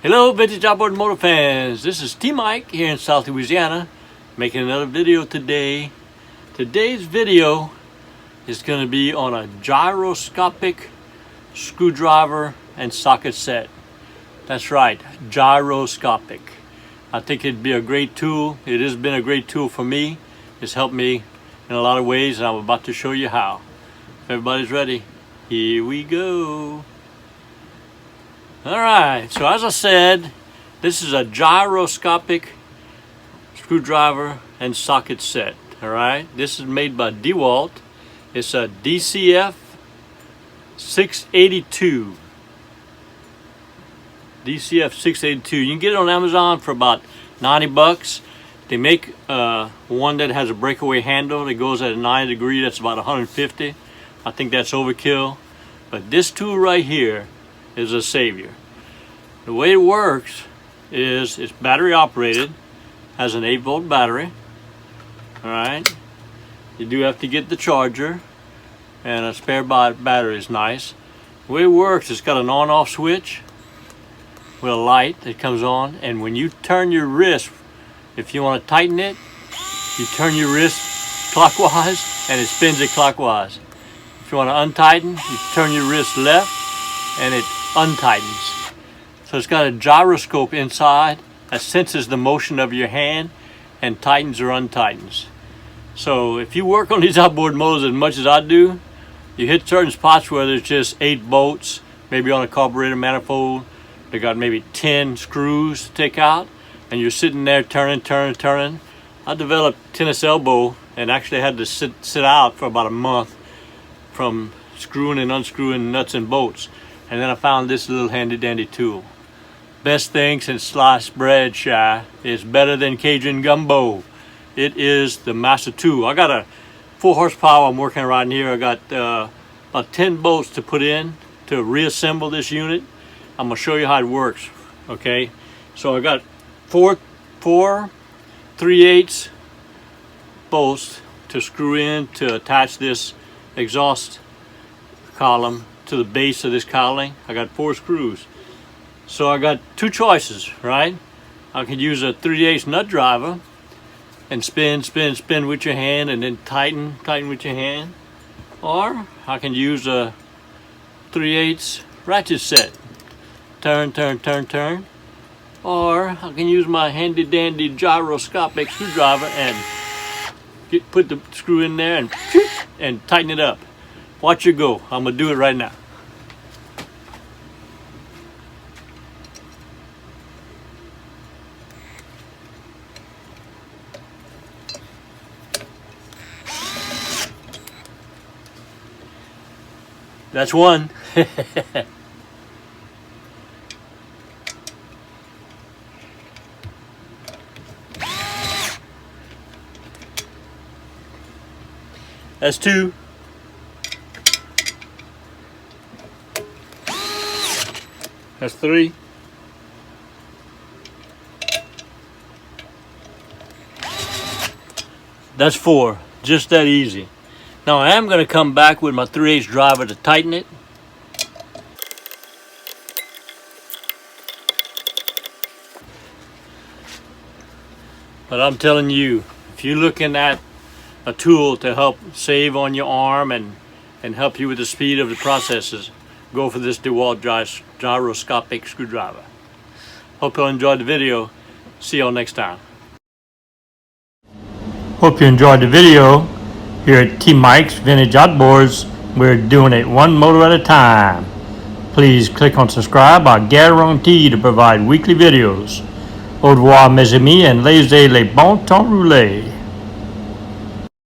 Hello vintage outboard motor fans, this is T-Mike here in South Louisiana making another video today. Today's video is going to be on a gyroscopic screwdriver and socket set. That's right, gyroscopic. I think it'd be a great tool. It has been a great tool for me. It's helped me in a lot of ways and I'm about to show you how. If everybody's ready, here we go. Alright, so as I said, this is a gyroscopic screwdriver and socket set. Alright, this is made by Dewalt. It's a DCF682. DCF682. You can get it on Amazon for about 90 bucks. They make one that has a breakaway handle that goes at a 90 degree. That's about 150. I think that's overkill. But this tool right here is a savior. The way it works is it's battery operated, has an 8-volt battery. Alright, you do have to get the charger and a spare battery is nice. The way it works, it's got an on-off switch with a light that comes on, and when you turn your wrist, if you want to tighten it, you turn your wrist clockwise and it spins it clockwise. If you want to untighten, you turn your wrist left and it untightens. So it's got a gyroscope inside that senses the motion of your hand and tightens or untightens. So if you work on these outboard motors as much as I do, you hit certain spots where there's just 8 bolts, maybe on a carburetor manifold, they got maybe 10 screws to take out, and you're sitting there turning. I developed tennis elbow and actually had to sit out for about a month from screwing and unscrewing nuts and bolts. And then I found this little handy dandy tool. Best thing since sliced bread, Shy. It's better than Cajun gumbo. It is the master tool. I got a 4 horsepower I'm working right in here. I got about 10 bolts to put in to reassemble this unit. I'm gonna show you how it works, okay? So I got four 3/8 bolts to screw in to attach this exhaust column to the base of this cowling. I got 4 screws. So I got 2 choices, right? I could use a 3/8 nut driver and spin with your hand and then tighten with your hand. Or I can use a 3/8 ratchet set. Turn. Or I can use my handy dandy gyroscopic screwdriver and put the screw in there and tighten it up. Watch it go. I'm gonna do it right now. That's one. That's 2. That's 3. That's 4. Just that easy. Now I am going to come back with my 3/8 driver to tighten it. But I'm telling you, if you're looking at a tool to help save on your arm and help you with the speed of the processes, go for this Dewalt gyroscopic screwdriver. Hope you enjoyed the video. See y'all next time. Hope you enjoyed the video. Here at T-Mike's Vintage Outboards, we're doing it one motor at a time. Please click on subscribe. I guarantee to provide weekly videos. Au revoir mes amis and laissez les bon temps rouler.